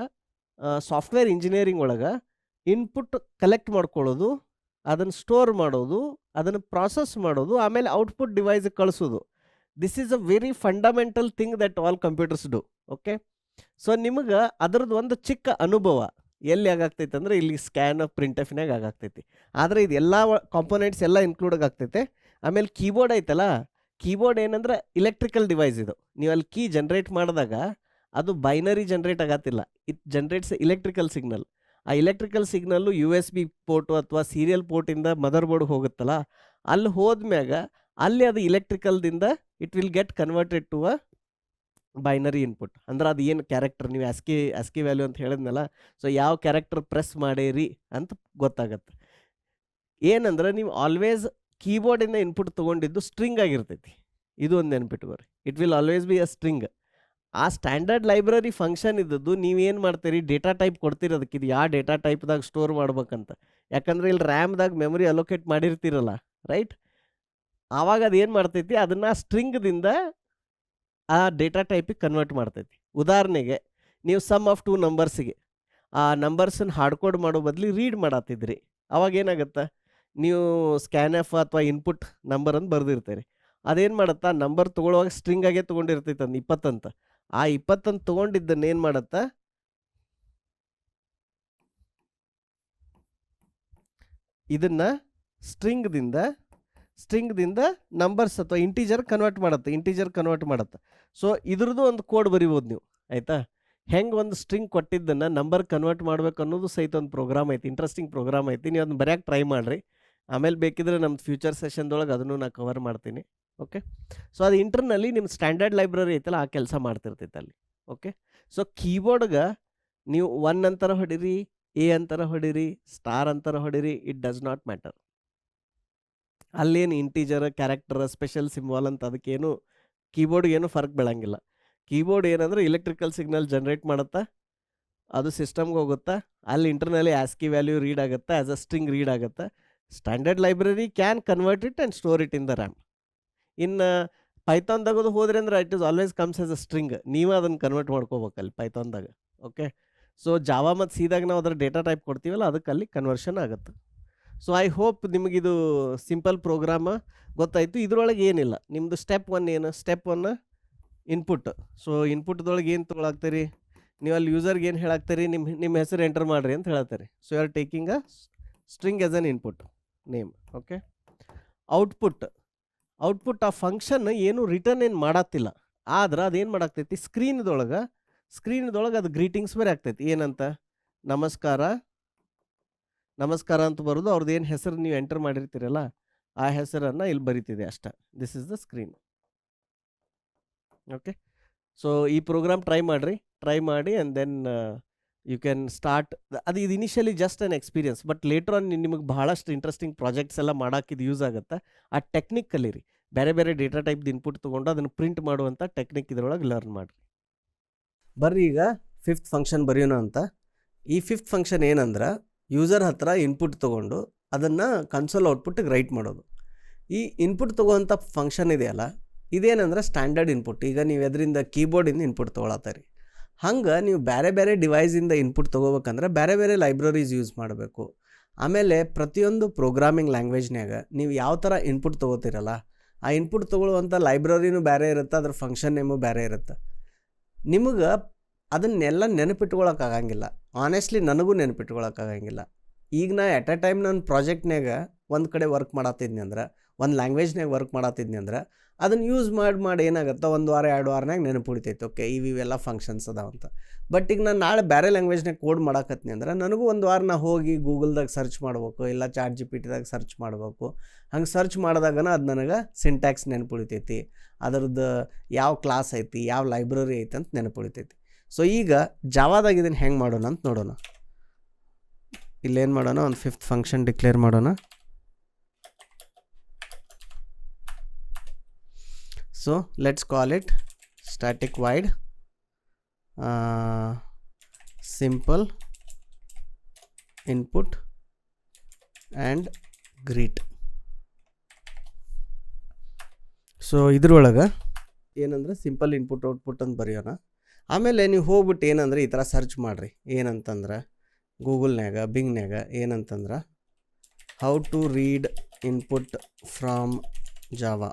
ಸಾಫ್ಟ್ವೇರ್ ಇಂಜಿನಿಯರಿಂಗ್ ಒಳಗೆ ಇನ್ಪುಟ್ ಕಲೆಕ್ಟ್ ಮಾಡ್ಕೊಳ್ಳೋದು, ಅದನ್ನು ಸ್ಟೋರ್ ಮಾಡೋದು, ಅದನ್ನು ಪ್ರಾಸೆಸ್ ಮಾಡೋದು, ಆಮೇಲೆ ಔಟ್ಪುಟ್ ಡಿವೈಸಿಗೆ ಕಳಿಸೋದು. This is a very fundamental thing that all computers do. Okay, so ನಿಮಗೆ ಅದರದ್ದು ಒಂದು ಚಿಕ್ಕ ಅನುಭವ ಎಲ್ಲಿ ಆಗಾಗ್ತೈತೆ ಅಂದರೆ ಇಲ್ಲಿ ಸ್ಕ್ಯಾನ್ ಪ್ರಿಂಟ್ ಎಫ್ನಾಗ ಆಗಾಗ್ತೈತಿ. ಆದರೆ ಇದು ಎಲ್ಲ ಕಾಂಪೋನೆಂಟ್ಸ್ ಎಲ್ಲ ಇನ್ಕ್ಲೂಡ್ ಆಗ್ತೈತೆ. ಆಮೇಲೆ ಕೀಬೋರ್ಡ್ ಐತಲ್ಲ, ಕೀಬೋರ್ಡ್ ಏನಂದ್ರೆ ಇಲೆಕ್ಟ್ರಿಕಲ್ ಡಿವೈಸ್. ಇದು ನೀವು ಅಲ್ಲಿ ಕೀ ಜನ್ರೇಟ್ ಮಾಡಿದಾಗ ಅದು ಬೈನರಿ ಜನ್ರೇಟ್ ಆಗತ್ತಿಲ್ಲ, ಇಟ್ ಜನ್ರೇಟ್ಸ್ ಎಲೆಕ್ಟ್ರಿಕಲ್ ಸಿಗ್ನಲ್. ಆ ಎಲೆಕ್ಟ್ರಿಕಲ್ ಸಿಗ್ನಲ್ಲು USB ಪೋರ್ಟು ಅಥವಾ ಸೀರಿಯಲ್ ಪೋರ್ಟಿಂದ ಮದರ್ ಬೋರ್ಡ್ ಹೋಗುತ್ತಲ್ಲ, ಅಲ್ಲಿ ಹೋದ್ಮ್ಯಾಗ ಅಲ್ಲಿ ಅದು ಇಲೆಕ್ಟ್ರಿಕಲ್ದಿಂದ it will get converted to a binary input. ಅಂದ್ರೆ ಅದು ಏನು ಕ್ಯಾರೆಕ್ಟರ್, ನೀವು ASCII ವ್ಯಾಲ್ಯೂ ಅಂತ ಹೇಳಿದ್ನಲ್ಲ, ಸೊ ಯಾವ ಕ್ಯಾರೆಕ್ಟರ್ ಪ್ರೆಸ್ ಮಾಡೇರಿ ಅಂತ ಗೊತ್ತಾಗತ್ತೆ. ಏನಂದ್ರೆ ನೀವು ಆಲ್ವೇಸ್ ಕೀಬೋರ್ಡಿಂದ ಇನ್ಪುಟ್ ತೊಗೊಂಡಿದ್ದು ಸ್ಟ್ರಿಂಗ್ ಆಗಿರ್ತೈತಿ. ಇದು ಒಂದು ನೆನ್ಪಿಟ್ಕೋರಿ, it will always be a string. ಆ ಸ್ಟ್ಯಾಂಡರ್ಡ್ ಲೈಬ್ರರಿ ಫಂಕ್ಷನ್ ಇದ್ದದ್ದು ನೀವೇನು ಮಾಡ್ತೀರಿ, ಡೇಟಾ ಟೈಪ್ ಕೊಡ್ತೀರಿ ಅದಕ್ಕೆ, ಇದು ಯಾವ ಡೇಟಾ ಟೈಪ್ದಾಗ ಸ್ಟೋರ್ ಮಾಡ್ಬೇಕಂತ. ಯಾಕಂದ್ರೆ ಇಲ್ಲಿ ರ್ಯಾಮ್ದಾಗ ಮೆಮೊರಿ ಅಲೋಕೇಟ್ ಮಾಡಿರ್ತೀರಲ್ಲ, ರೈಟ್? ಆವಾಗ ಅದು ಏನು ಮಾಡ್ತೈತಿ, ಅದನ್ನು ಸ್ಟ್ರಿಂಗ್ದಿಂದ ಆ ಡೇಟಾ ಟೈಪಿಗೆ ಕನ್ವರ್ಟ್ ಮಾಡ್ತೈತಿ. ಉದಾಹರಣೆಗೆ ನೀವು ಸಮ್ ಆಫ್ 2 ನಂಬರ್ಸಿಗೆ ಆ ನಂಬರ್ಸನ್ನು ಹಾರ್ಡ್ ಮಾಡೋ ಬದಲಿ ರೀಡ್ ಮಾಡತ್ತಿದ್ರಿ, ಅವಾಗ ಏನಾಗುತ್ತೆ, ನೀವು ಸ್ಕ್ಯಾನ್ ಎಫ್ ಅಥವಾ ಇನ್ಪುಟ್ ನಂಬರ್ ಅಂತ ಬರೆದಿರ್ತೀರಿ. ಅದೇನು ಮಾಡುತ್ತಾ, ನಂಬರ್ ತೊಗೊಳ್ಳುವಾಗ ಸ್ಟ್ರಿಂಗ್ ಆಗೇ ತೊಗೊಂಡಿರ್ತೈತೆ ಅಂದು 20 ಅಂತ. ಆ 20 ಅಂತ ತೊಗೊಂಡಿದ್ದನ್ನು ಏನು ಮಾಡುತ್ತಾ, ಇದನ್ನು ಸ್ಟ್ರಿಂಗ್ದಿಂದ ನಂಬರ್ಸ್ ಅಥವಾ ಇಂಟೀಜರ್ ಕನ್ವರ್ಟ್ ಮಾಡುತ್ತೆ. ಸೊ ಇದ್ರದ್ದು ಒಂದು ಕೋಡ್ ಬರಿಬೋದು ನೀವು, ಆಯಿತಾ? ಹೆಂಗೆ ಒಂದು ಸ್ಟ್ರಿಂಗ್ ಕೊಟ್ಟಿದ್ದನ್ನು ನಂಬರ್ ಕನ್ವರ್ಟ್ ಮಾಡ್ಬೇಕು ಅನ್ನೋದು ಸಹಿತ ಒಂದು ಪ್ರೋಗ್ರಾಮ್ ಐತಿ, ಇಂಟ್ರೆಸ್ಟಿಂಗ್ ಪ್ರೋಗ್ರಾಮ್ ಐತಿ. ನೀವು ಅದನ್ನ ಬರೆಯೋಕೆ ಟ್ರೈ ಮಾಡಿರಿ. ಆಮೇಲೆ ಬೇಕಿದ್ರೆ ನಮ್ಮ ಫ್ಯೂಚರ್ ಸೆಷನ್ದೊಳಗೆ ಅದನ್ನು ನಾನು ಕವರ್ ಮಾಡ್ತೀನಿ. ಓಕೆ, ಸೊ ಅದು ಇಂಟರ್ನಲ್ಲಿ ನಿಮ್ಮ ಸ್ಟ್ಯಾಂಡರ್ಡ್ ಲೈಬ್ರರಿ ಐತಲ್ಲ, ಆ ಕೆಲಸ ಮಾಡ್ತಿರ್ತೈತೆ ಅಲ್ಲಿ. ಓಕೆ, ಸೊ ಕೀಬೋರ್ಡ್ಗೆ ನೀವು 1 ಅಂತರ ಹೊಡಿರಿ, A ಅಂತರ ಹೊಡಿರಿ, ಸ್ಟಾರ್ ಅಂತರ ಹೊಡಿರಿ, ಇಟ್ ಡಸ್ ನಾಟ್ ಮ್ಯಾಟರ್. ಅಲ್ಲೇನು ಇಂಟೀಜರ್, ಕ್ಯಾರೆಕ್ಟರ್, ಸ್ಪೆಷಲ್ ಸಿಂಬಾಲ್ ಅಂತ ಅದಕ್ಕೇನು ಕೀಬೋರ್ಡ್ಗೆ ಏನು ಫರ್ಕ್ ಬೀಳಂಗಿಲ್ಲ. ಕೀಬೋರ್ಡ್ ಏನಂದ್ರೆ ಇಲೆಕ್ಟ್ರಿಕಲ್ ಸಿಗ್ನಲ್ ಜನ್ರೇಟ್ ಮಾಡುತ್ತಾ, ಅದು ಸಿಸ್ಟಮ್ಗೆ ಹೋಗುತ್ತಾ, ಅಲ್ಲಿ ಇಂಟರ್ನಲ್ಲಿ ASCII ವ್ಯಾಲ್ಯೂ ರೀಡ್ ಆಗುತ್ತೆ, ಆ್ಯಸ್ ಅ ಸ್ಟ್ರಿಂಗ್ ರೀಡ್ ಆಗುತ್ತೆ. Standard library can convert it and store it in the RAM. ಇನ್ನು ಪೈಥಾನ್ದಾಗ ಹೋದ್ರಿ ಅಂದ್ರೆ it is always comes as a string, ನೀವು ಅದನ್ನು ಕನ್ವರ್ಟ್ ಮಾಡ್ಕೋಬೇಕಲ್ಲಿ ಪೈಥಾನ್ದಾಗ. ಓಕೆ, ಸೊ ಜಾವಾ ಮತ್ತು ಸಿದಾಗ ನಾವು ಅದರ ಡೇಟಾ ಟೈಪ್ ಕೊಡ್ತೀವಲ್ಲ, ಅದಕ್ಕೆ ಅಲ್ಲಿ ಕನ್ವರ್ಷನ್ ಆಗುತ್ತೆ. ಸೊ ಐ ಹೋಪ್ ನಿಮಗಿದು ಸಿಂಪಲ್ ಪ್ರೋಗ್ರಾಮ ಗೊತ್ತಾಯಿತು. ಇದರೊಳಗೆ ಏನಿಲ್ಲ, ನಿಮ್ಮದು ಸ್ಟೆಪ್ 1 ಏನು, ಸ್ಟೆಪ್ 1 ಇನ್ಪುಟ್. ಸೊ ಇನ್ಪುಟ್ದೊಳಗೆ ಏನು ತೊಗೊಳಾಗ್ತೀರಿ ನೀವು, ಅಲ್ಲಿ ಯೂಸರ್ಗೆ ಏನು ಹೇಳಾಗ್ತೀರಿ, ನಿಮ್ಮ ಹೆಸರು ಎಂಟರ್ ಮಾಡಿರಿ ಅಂತ ಹೇಳ್ತಾರೆ. So you are taking a string as an input name. Okay, output ಆ ಫಂಕ್ಷನ್ ಏನು ರಿಟರ್ನ್ ಏನು ಮಾಡತ್ತಿಲ್ಲ, ಆದ್ರೆ ಅದೇನು ಮಾಡಾಕ್ತೈತಿ, ಸ್ಕ್ರೀನ್ದೊಳಗೆ ಅದು ಗ್ರೀಟಿಂಗ್ಸ್ ಬೇರೆ ಆಗ್ತೈತಿ. ಏನಂತ, ನಮಸ್ಕಾರ ಅಂತ ಬರೋದು. ಅವ್ರದ್ದು ಏನು ಹೆಸರು ನೀವು ಎಂಟರ್ ಮಾಡಿರ್ತೀರಲ್ಲ, ಆ ಹೆಸರನ್ನು ಇಲ್ಲಿ ಬರೀತಿದೆ ಅಷ್ಟೇ. This is the screen. Okay, so ಈ ಪ್ರೋಗ್ರಾಮ್ ಟ್ರೈ ಮಾಡಿ and then you can start. ಇದು initially just an experience, but later on ನಿಮಗೆ ಬಹಳಷ್ಟು ಇಂಟ್ರೆಸ್ಟಿಂಗ್ ಪ್ರಾಜೆಕ್ಟ್ಸ್ ಎಲ್ಲ ಮಾಡೋಕೆ ಇದು ಯೂಸ್ ಆಗುತ್ತೆ. ಆ ಟೆಕ್ನಿಕ್ ಕಲೀರಿ, ಬೇರೆ ಡೇಟಾ ಟೈಪ್ದು ಇನ್ಪುಟ್ ತೊಗೊಂಡು ಅದನ್ನು ಪ್ರಿಂಟ್ ಮಾಡುವಂಥ ಟೆಕ್ನಿಕ್ ಇದರೊಳಗೆ ಲರ್ನ್ ಮಾಡಿರಿ. ಬರ್ರಿ ಈಗ 5th ಫಂಕ್ಷನ್ ಬರೆಯೋಣ ಅಂತ. ಈ 5th ಫಂಕ್ಷನ್ ಏನಂದ್ರೆ ಯೂಸರ್ ಹತ್ರ ಇನ್ಪುಟ್ ತೊಗೊಂಡು ಅದನ್ನು ಕನ್ಸೋಲ್ ಔಟ್ಪುಟ್ಟಿಗೆ ರೈಟ್ ಮಾಡೋದು. ಈ ಇನ್ಪುಟ್ ತೊಗೋವಂಥ ಫಂಕ್ಷನ್ ಇದೆಯಲ್ಲ, ಇದೇನಂದ್ರೆ ಸ್ಟ್ಯಾಂಡರ್ಡ್ ಇನ್ಪುಟ್. ಈಗ ನೀವು ಅದರಿಂದ ಕೀಬೋರ್ಡಿಂದ ಇನ್ಪುಟ್ ತೊಗೊಳತ್ತೀರಿ. ಹಂಗೆ ನೀವು ಬೇರೆ ಬೇರೆ ಡಿವೈಸಿಂದ ಇನ್ಪುಟ್ ತೊಗೋಬೇಕಂದ್ರೆ ಬೇರೆ ಬೇರೆ ಲೈಬ್ರರೀಸ್ ಯೂಸ್ ಮಾಡಬೇಕು. ಆಮೇಲೆ ಪ್ರತಿಯೊಂದು ಪ್ರೋಗ್ರಾಮಿಂಗ್ ಲ್ಯಾಂಗ್ವೇಜ್ನಾಗ ನೀವು ಯಾವ ಥರ ಇನ್ಪುಟ್ ತೊಗೋತೀರಲ್ಲ, ಆ ಇನ್ಪುಟ್ ತೊಗೊಳ್ಳುವಂಥ ಲೈಬ್ರರಿನೂ ಬೇರೆ ಇರುತ್ತೆ, ಅದ್ರ ಫಂಕ್ಷನ್ ನೇಮು ಬೇರೆ ಇರುತ್ತೆ. ನಿಮಗೆ ಅದನ್ನೆಲ್ಲ ನೆನಪಿಟ್ಕೊಳಕ್ಕಾಗಂಗಿಲ್ಲ. ಆನೆಸ್ಟ್ಲಿ ನನಗೂ ನೆನಪಿಟ್ಕೊಳಕ್ಕಾಗಂಗಿಲ್ಲ. ಈಗ ನಾ ಎಟ್ ಎ ಟೈಮ್ ನನ್ನ ಪ್ರಾಜೆಕ್ಟ್ನಾಗ ಒಂದು ಕಡೆ ವರ್ಕ್ ಮಾಡತ್ತಿದ್ನಿ ಅಂದ್ರೆ, ಒಂದು ಲ್ಯಾಂಗ್ವೇಜ್ನಾಗ ವರ್ಕ್ ಮಾಡತ್ತಿದ್ನಿ ಅಂದ್ರೆ, ಅದನ್ನು ಯೂಸ್ ಮಾಡಿ ಏನಾಗುತ್ತೆ, 1 ವಾರ 2 ವಾರನಾಗ ನೆನಪು ಉಳಿತೈತೆ. ಓಕೆ, ಇವೆಲ್ಲ ಫಂಕ್ಷನ್ಸ್ ಅದಾವಂತ. ಬಟ್ ಈಗ ನಾನು ನಾಳೆ ಬೇರೆ ಲ್ಯಾಂಗ್ವೇಜ್ನಾಗ ಕೋಡ್ ಮಾಡಕತ್ನಿ ಅಂದ್ರೆ ನನಗೂ 1 ವಾರ ನಾ ಹೋಗಿ ಗೂಗಲ್ದಾಗ ಸರ್ಚ್ ಮಾಡ್ಬೇಕು, ಇಲ್ಲ ಚಾಟ್ GPT ಸರ್ಚ್ ಮಾಡ್ಬೇಕು. ಹಂಗೆ ಸರ್ಚ್ ಮಾಡಿದಾಗನ ಅದು ನನಗೆ ಸಿಂಟ್ಯಾಕ್ಸ್ ನೆನಪು ಉಳಿತೈತಿ, ಅದರದ್ದು ಯಾವ ಕ್ಲಾಸ್ ಐತಿ, ಯಾವ ಲೈಬ್ರರಿ ಐತಿ ಅಂತ ನೆನಪು ಉಳಿತೈತಿ. ಸೊ ಈಗ ಜಾವಾದಾಗ ಇದನ್ನು ಹೆಂಗೆ ಮಾಡೋಣ ಅಂತ ನೋಡೋಣ. ಇಲ್ಲೇನು ಮಾಡೋಣ, ಒಂದು 5th ಫಂಕ್ಷನ್ ಡಿಕ್ಲೇರ್ ಮಾಡೋಣ. So let's call it static void simple input and greet. So ಇದ್ರೊಳಗೆ ಏನಂದ್ರೆ ಸಿಂಪಲ್ ಇನ್ಪುಟ್ ಔಟ್ಪುಟ್ ಅಂತ ಬರೆಯೋಣ. ಆಮೇಲೆ ನೀವು ಹೋಗ್ಬಿಟ್ಟು ಏನಂದ್ರೆ ಈ ಥರ ಸರ್ಚ್ ಮಾಡಿರಿ. ಏನಂತಂದ್ರೆ ಗೂಗಲ್ನ್ಯಾಗ ಬಿಂಗ್ನ್ಯಾಗ ಏನಂತಂದ್ರೆ how to read input from Java,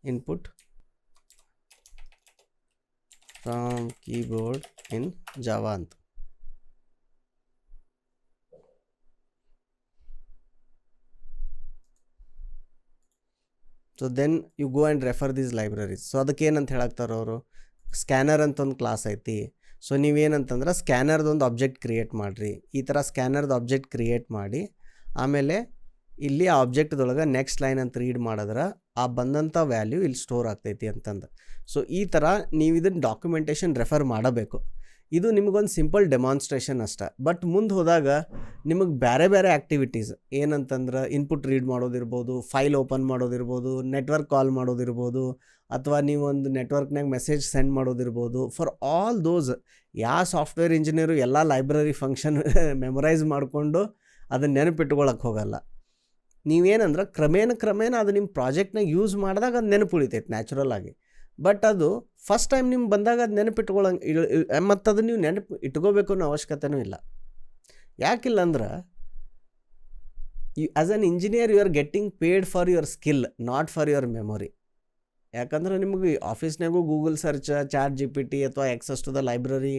input from keyboard in Java ಅಂತ. So then you go and refer these libraries. So ಅದಕ್ಕೆ ಏನಂತ ಹೇಳಾಕ್ತಾರ ಅವರು, ಸ್ಕ್ಯಾನರ್ ಅಂತ ಒಂದು ಕ್ಲಾಸ್ ಐತಿ. ಸೊ ನೀವೇನಂತಂದ್ರೆ ಸ್ಕ್ಯಾನರ್ದೊಂದು ಆಬ್ಜೆಕ್ಟ್ ಕ್ರಿಯೇಟ್ ಮಾಡಿರಿ. ಈ ಥರ ಸ್ಕ್ಯಾನರ್ದು ಆಬ್ಜೆಕ್ಟ್ ಕ್ರಿಯೇಟ್ ಮಾಡಿ ಆಮೇಲೆ ಇಲ್ಲಿ ಆ ಆಬ್ಜೆಕ್ಟ್ದೊಳಗೆ ನೆಕ್ಸ್ಟ್ ಲೈನ್ ಅಂತ ರೀಡ್ ಮಾಡಿದ್ರೆ ಆ ಬಂದಂಥ ವ್ಯಾಲ್ಯೂ ಇಲ್ಲಿ ಸ್ಟೋರ್ ಆಗ್ತೈತಿ ಅಂತಂದು. ಸೊ ಈ ಥರ ನೀವು ಇದನ್ನು ಡಾಕ್ಯುಮೆಂಟೇಷನ್ ರೆಫರ್ ಮಾಡಬೇಕು. ಇದು ನಿಮಗೊಂದು ಸಿಂಪಲ್ ಡೆಮಾನ್ಸ್ಟ್ರೇಷನ್ ಅಷ್ಟೆ. ಬಟ್ ಮುಂದೆ ಹೋದಾಗ ನಿಮಗೆ ಬೇರೆ ಬೇರೆ ಆ್ಯಕ್ಟಿವಿಟೀಸ್ ಏನಂತಂದ್ರೆ ಇನ್ಪುಟ್ ರೀಡ್ ಮಾಡೋದಿರ್ಬೋದು, ಫೈಲ್ ಓಪನ್ ಮಾಡೋದಿರ್ಬೋದು, ನೆಟ್ವರ್ಕ್ ಕಾಲ್ ಮಾಡೋದಿರ್ಬೋದು, ಅಥವಾ ನೀವೊಂದು ನೆಟ್ವರ್ಕ್ನಾಗ ಮೆಸೇಜ್ ಸೆಂಡ್ ಮಾಡೋದಿರ್ಬೋದು. ಫಾರ್ ಆಲ್ ದೋಸ್ ಯಾವ ಸಾಫ್ಟ್ವೇರ್ ಇಂಜಿನಿಯರು ಎಲ್ಲ ಲೈಬ್ರರಿ ಫಂಕ್ಷನ್ ಮೆಮೊರೈಸ್ ಮಾಡಿಕೊಂಡು ಅದನ್ನು ನೆನಪಿಟ್ಕೊಳಕ್ಕೆ ಹೋಗಲ್ಲ. ನೀವೇನಂದ್ರೆ ಕ್ರಮೇಣ ಅದು ನಿಮ್ಮ ಪ್ರಾಜೆಕ್ಟ್ನಾಗ ಯೂಸ್ ಮಾಡಿದಾಗ ಅದು ನೆನಪು ಉಳಿತೈತೆ ನ್ಯಾಚುರಲ್ ಆಗಿ. ಬಟ್ ಅದು ಫಸ್ಟ್ ಟೈಮ್ ನಿಮ್ಗೆ ಬಂದಾಗ ಅದು ನೆನಪಿಟ್ಕೊಳ್ಳಂಗೆ ಮತ್ತು ಅದು ನೀವು ನೆನಪು ಇಟ್ಕೋಬೇಕು ಅನ್ನೋ ಅವಶ್ಯಕತೆಯೂ ಇಲ್ಲ. ಯಾಕಿಲ್ಲ ಅಂದ್ರೆ as an engineer you are getting paid for your skill, not for your memory. ಯಾಕಂದ್ರೆ ನಿಮಗೆ ಆಫೀಸ್ನಾಗೂ ಗೂಗಲ್ ಸರ್ಚ್, ಚಾಟ್ GPT ಅಥವಾ access to the library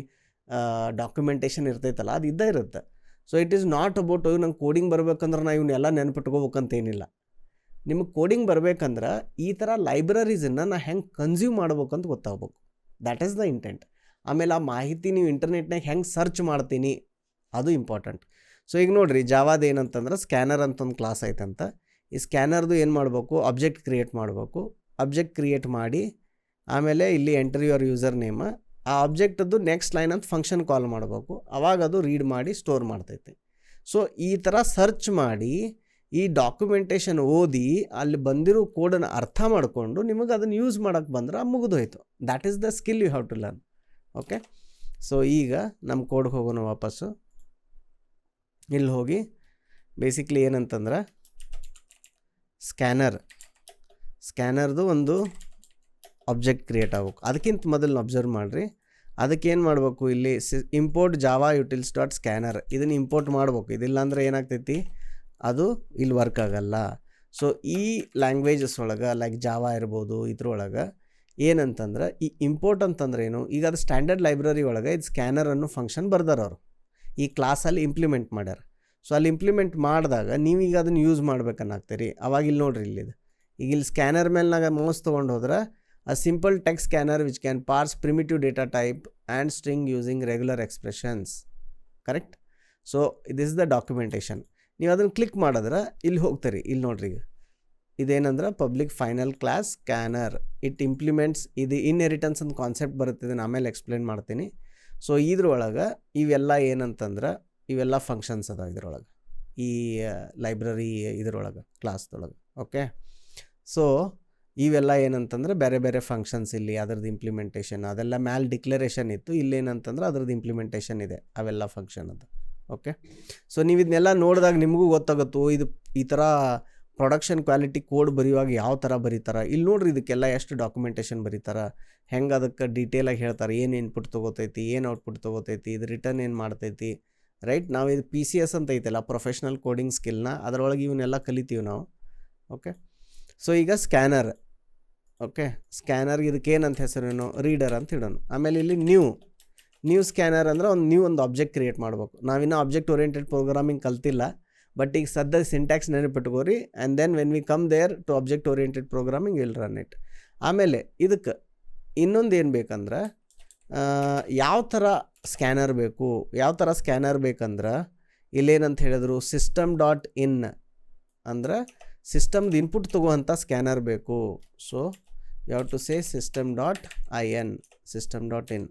documentation ಇರ್ತೈತಲ್ಲ, ಅದು ಇದ್ದೇ ಇರುತ್ತೆ. So it is not about ನಂಗೆ ಕೋಡಿಂಗ್ ಬರ್ಬೇಕಂದ್ರೆ ನಾ ಇವನ್ನೆಲ್ಲ ನೆನಪಿಟ್ಕೋಬೇಕಂತೇನಿಲ್ಲ. ನಿಮಗೆ ಕೋಡಿಂಗ್ ಬರ್ಬೇಕಂದ್ರೆ ಈ ಥರ ಲೈಬ್ರರೀಸನ್ನು ನಾ ಹೆಂಗೆ ಕನ್ಸ್ಯೂಮ್ ಮಾಡ್ಬೇಕಂತ ಗೊತ್ತಾಗ್ಬೇಕು. That is the intent. ಆಮೇಲೆ ಆ ಮಾಹಿತಿ ನೀವು ಇಂಟರ್ನೆಟ್ನಾಗ ಹೆಂಗೆ ಸರ್ಚ್ ಮಾಡ್ತೀನಿ ಅದು ಇಂಪಾರ್ಟೆಂಟ್. ಸೊ ಈಗ ನೋಡಿರಿ, ಜಾವಾದ ಏನಂತಂದ್ರೆ ಸ್ಕ್ಯಾನರ್ ಅಂತ ಒಂದು ಕ್ಲಾಸ್ ಐತಂತ. ಈ ಸ್ಕ್ಯಾನರ್ದು ಏನು ಮಾಡಬೇಕು, ಆಬ್ಜೆಕ್ಟ್ ಕ್ರಿಯೇಟ್ ಮಾಡಬೇಕು. ಆಬ್ಜೆಕ್ಟ್ ಕ್ರಿಯೇಟ್ ಮಾಡಿ ಆಮೇಲೆ ಇಲ್ಲಿ ಎಂಟರ್ ಯುವರ್ ಯೂಸರ್ ನೇಮ್, ಆ ಆಬ್ಜೆಕ್ಟದ್ದು ನೆಕ್ಸ್ಟ್ ಲೈನ್ ಅಂತ ಫಂಕ್ಷನ್ ಕಾಲ್ ಮಾಡಬೇಕು. ಆವಾಗ ಅದು ರೀಡ್ ಮಾಡಿ ಸ್ಟೋರ್ ಮಾಡ್ತೈತೆ. ಸೊ ಈ ಥರ ಸರ್ಚ್ ಮಾಡಿ ಈ ಡಾಕ್ಯುಮೆಂಟೇಷನ್ ಓದಿ ಅಲ್ಲಿ ಬಂದಿರೋ ಕೋಡನ್ನು ಅರ್ಥ ಮಾಡಿಕೊಂಡು ನಿಮಗೆ ಅದನ್ನು ಯೂಸ್ ಮಾಡೋಕ್ಕೆ ಬಂದ್ರೆ ಮುಗಿದೋಯ್ತು. That is the skill you have to learn. Okay, so ಈಗ ನಮ್ಮ ಕೋಡ್ಗೆ ಹೋಗೋಣ ವಾಪಸ್ಸು. ಇಲ್ಲಿ ಹೋಗಿ ಬೇಸಿಕ್ಲಿ ಏನಂತಂದ್ರೆ ಸ್ಕ್ಯಾನರ್ದು ಒಂದು ಆಬ್ಜೆಕ್ಟ್ ಕ್ರಿಯೇಟ್ ಆಗ್ಬೇಕು. ಅದಕ್ಕಿಂತ ಮೊದಲು ಅಬ್ಸರ್ವ್ ಮಾಡಿರಿ, ಅದಕ್ಕೇನು ಮಾಡಬೇಕು, ಇಲ್ಲಿ ಇಂಪೋರ್ಟ್ ಜಾವಾ ಯುಟಿಲ್ಸ್ ಡಾಟ್ ಸ್ಕ್ಯಾನರ್ ಇದನ್ನು ಇಂಪೋರ್ಟ್ ಮಾಡ್ಬೇಕು. ಇದಿಲ್ಲ ಅಂದರೆ ಏನಾಗ್ತೈತಿ, ಅದು ಇಲ್ಲಿ ವರ್ಕ್ ಆಗಲ್ಲ. ಸೊ ಈ ಲ್ಯಾಂಗ್ವೇಜಸ್ ಒಳಗೆ ಲೈಕ್ ಜಾವಾ ಇರ್ಬೋದು, ಇದ್ರೊಳಗೆ ಏನಂತಂದ್ರೆ ಈ ಇಂಪೋರ್ಟ್ ಅಂತಂದ್ರೆ ಏನು, ಈಗ ಅದು ಸ್ಟ್ಯಾಂಡರ್ಡ್ ಲೈಬ್ರರಿ ಒಳಗೆ ಇದು ಸ್ಕ್ಯಾನರ್ ಅನ್ನೋ ಫಂಕ್ಷನ್ ಬರ್ದಾರ ಅವರು ಈ ಕ್ಲಾಸಲ್ಲಿ ಇಂಪ್ಲಿಮೆಂಟ್ ಮಾಡ್ಯಾರ. ಸೊ ಅಲ್ಲಿ ಇಂಪ್ಲಿಮೆಂಟ್ ಮಾಡಿದಾಗ ನೀವೀಗ ಅದನ್ನು ಯೂಸ್ ಮಾಡ್ಬೇಕನ್ನಾಗ್ತೀರಿ. ಅವಾಗ ಇಲ್ಲಿ ನೋಡ್ರಿ, ಇಲ್ಲಿದೆ ಈಗ ಇಲ್ಲಿ ಸ್ಕ್ಯಾನರ್ ಮೇಲೆ ನಾಗ ಮೌಸ್ ತೊಗೊಂಡು ಹೋದ್ರೆ a simple text scanner which can parse primitive data type and string using regular expressions. Correct? So this is the documentation. ನೀವು ಅದನ್ನು ಕ್ಲಿಕ್ ಮಾಡಿದ್ರೆ ಇಲ್ಲಿ ಹೋಗ್ತೀರಿ. ಇಲ್ಲಿ ನೋಡ್ರಿ, ಇದೇನಂದ್ರೆ public final class scanner. It implements ಇದು ಇನ್ಹೆರಿಟನ್ಸ್ ಅಂತ ಕಾನ್ಸೆಪ್ಟ್ ಬರುತ್ತೆ, ಇದನ್ನು ಆಮೇಲೆ ಎಕ್ಸ್ಪ್ಲೇನ್ ಮಾಡ್ತೀನಿ. ಸೊ ಇದ್ರೊಳಗೆ ಇವೆಲ್ಲ ಏನಂತಂದ್ರೆ ಇವೆಲ್ಲ ಫಂಕ್ಷನ್ಸ್ ಅದಾವ ಇದ್ರೊಳಗೆ, ಈ ಲೈಬ್ರರಿ ಇದ್ರೊಳಗೆ ಕ್ಲಾಸ್ದೊಳಗೆ. ಓಕೆ, ಸೊ ಇವೆಲ್ಲ ಏನಂತಂದ್ರೆ ಬೇರೆ ಬೇರೆ ಫಂಕ್ಷನ್ಸ್ ಇಲ್ಲಿ ಅದ್ರದ್ದು ಇಂಪ್ಲಿಮೆಂಟೇಷನ್ ಅದೆಲ್ಲ ಮ್ಯಾಲ್ ಡಿಕ್ಲರೇಷನ್ ಇತ್ತು, ಇಲ್ಲೇನಂತಂದ್ರೆ ಅದ್ರದ್ದು ಇಂಪ್ಲಿಮೆಂಟೇಷನ್ ಇದೆ ಅವೆಲ್ಲ ಫಂಕ್ಷನ್ ಅದು. ಓಕೆ, ಸೊ ನೀವು ಇದನ್ನೆಲ್ಲ ನೋಡಿದಾಗ ನಿಮಗೂ ಗೊತ್ತಾಗುತ್ತೋ ಇದು ಈ ಥರ ಪ್ರೊಡಕ್ಷನ್ ಕ್ವಾಲಿಟಿ ಕೋಡ್ ಬರೆಯುವಾಗ ಯಾವ ಥರ ಬರೀತಾರೆ. ಇಲ್ಲಿ ನೋಡ್ರಿ ಇದಕ್ಕೆಲ್ಲ ಎಷ್ಟು ಡಾಕ್ಯುಮೆಂಟೇಷನ್ ಬರೀತಾರೆ, ಹೆಂಗೆ ಅದಕ್ಕೆ ಡೀಟೇಲಾಗಿ ಹೇಳ್ತಾರೆ, ಏನು ಇನ್ಪುಟ್ ತೊಗೋತೈತಿ, ಏನು ಔಟ್ಪುಟ್ ತೊಗೋತೈತಿ, ಇದು ರಿಟರ್ನ್ ಏನು ಮಾಡ್ತೈತಿ, ರೈಟ್. ನಾವು ಇದು PCS ಅಂತ ಐತಲ್ಲ, ಪ್ರೊಫೆಷ್ನಲ್ ಕೋಡಿಂಗ್ ಸ್ಕಿಲ್ನ, ಅದರೊಳಗೆ ಇವನ್ನೆಲ್ಲ ಕಲಿತೀವಿ ನಾವು. ಓಕೆ, ಸೊ ಈಗ ಸ್ಕ್ಯಾನರ್. ಓಕೆ, ಸ್ಕ್ಯಾನರ್ಗೆ ಇದಕ್ಕೆ ಏನಂತ ಹೆಸರೇನು, ರೀಡರ್ ಅಂತ ಇಡೋಣ. ಆಮೇಲೆ ಇಲ್ಲಿ ನ್ಯೂ ಸ್ಕ್ಯಾನರ್ ಅಂದರೆ ಒಂದು ಆಬ್ಜೆಕ್ಟ್ ಕ್ರಿಯೇಟ್ ಮಾಡ್ಬೇಕು. ನಾವಿನ್ನೂ ಆಬ್ಜೆಕ್ಟ್ ಓರಿಯೆಂಟೆಡ್ ಪ್ರೋಗ್ರಾಮಿಂಗ್ ಕಲ್ತಿಲ್ಲ, ಬಟ್ ಈಗ ಸದ್ಯಕ್ಕೆ ಸಿಂಟ್ಯಾಕ್ಸ್ ನೆನಪಿಟ್ಕೋರಿ. And then when we come there to object oriented programming will run it. ಆಮೇಲೆ ಇದಕ್ಕೆ ಇನ್ನೊಂದು ಏನು ಬೇಕಂದ್ರೆ ಯಾವ ಥರ ಸ್ಕ್ಯಾನರ್ ಬೇಕು, ಬೇಕಂದ್ರೆ ಇಲ್ಲೇನಂತ ಹೇಳಿದ್ರು, system.in ಅಂದ್ರೆ ಸಿಸ್ಟಮ್ದು ಇನ್ಪುಟ್ ತೊಗೋವಂಥ ಸ್ಕ್ಯಾನರ್ ಬೇಕು. So you have to say system.in.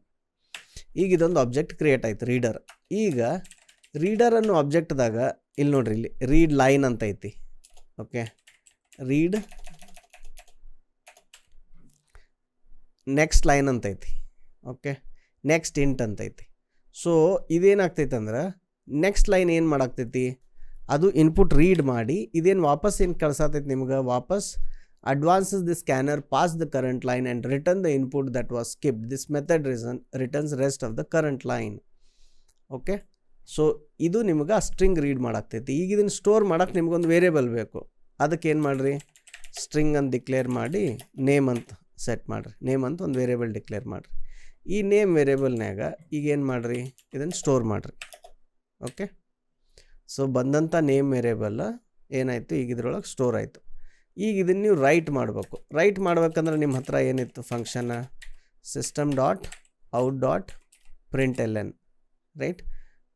ಈಗ ಇದೊಂದು ಆಬ್ಜೆಕ್ಟ್ ಕ್ರಿಯೇಟ್ ಆಯ್ತು, ರೀಡರ್. ಈಗ ರೀಡರ್ ಅನ್ನೋ ಆಬ್ಜೆಕ್ಟ್ದಾಗ ಇಲ್ಲಿ ನೋಡ್ರಿ, ಇಲ್ಲಿ ರೀಡ್ ಲೈನ್ ಅಂತ ಐತಿ. ಓಕೆ, ರೀಡ್ ನೆಕ್ಸ್ಟ್ ಲೈನ್ ಅಂತ ಐತಿ. ಓಕೆ, ನೆಕ್ಸ್ಟ್ ಇಂಟ್ ಅಂತ ಐತಿ. ಸೊ ಇದೇನಾಗ್ತೈತೆ ಅಂದ್ರೆ ನೆಕ್ಸ್ಟ್ ಲೈನ್ ಏನು ಮಾಡಾಕ್ತೈತಿ, ಅದು ಇನ್ಪುಟ್ ರೀಡ್ ಮಾಡಿ ಇದೇನು ವಾಪಸ್ ಏನು ಕಳ್ಸತೈತಿ ನಿಮ್ಗೆ, ವಾಪಸ್ advances the scanner past the current line and return the input that was skipped. This method returns rest of the current line. Okay, so ಇದು ನಿಮ್ಗೆ ಆ ಸ್ಟ್ರಿಂಗ್ ರೀಡ್ ಮಾಡಾಕ್ತೈತಿ. ಈಗ ಇದನ್ನು ಸ್ಟೋರ್ ಮಾಡೋಕ್ಕೆ ನಿಮ್ಗೊಂದು ವೇರಿಯೇಬಲ್ ಬೇಕು. ಅದಕ್ಕೆ ಏನು ಮಾಡಿರಿ, ಸ್ಟ್ರಿಂಗ್ ಅಂತ ಡಿಕ್ಲೇರ್ ಮಾಡಿ ನೇಮ್ ಅಂತ ಸೆಟ್ ಮಾಡಿರಿ. ನೇಮ್ ಅಂತ ಒಂದು ವೇರಿಯೇಬಲ್ ಡಿಕ್ಲೇರ್ ಮಾಡಿರಿ. ಈ ನೇಮ್ ವೇರಿಯೇಬಲ್ನಾಗ ಈಗ ಏನು ಮಾಡಿರಿ, ಇದನ್ನು ಸ್ಟೋರ್ ಮಾಡಿರಿ. ಓಕೆ, ಸೊ ಬಂದಂಥ ನೇಮ್ ವೇರಿಯೇಬಲ್ ಏನಾಯಿತು, ಈಗ ಇದ್ರೊಳಗೆ ಸ್ಟೋರ್ ಆಯಿತು. ಈಗ ಇದನ್ನು ನೀವು ರೈಟ್ ಮಾಡಬೇಕು. ರೈಟ್ ಮಾಡ್ಬೇಕಂದ್ರೆ ನಿಮ್ಮ ಹತ್ರ ಏನಿತ್ತು function system.out.println, right.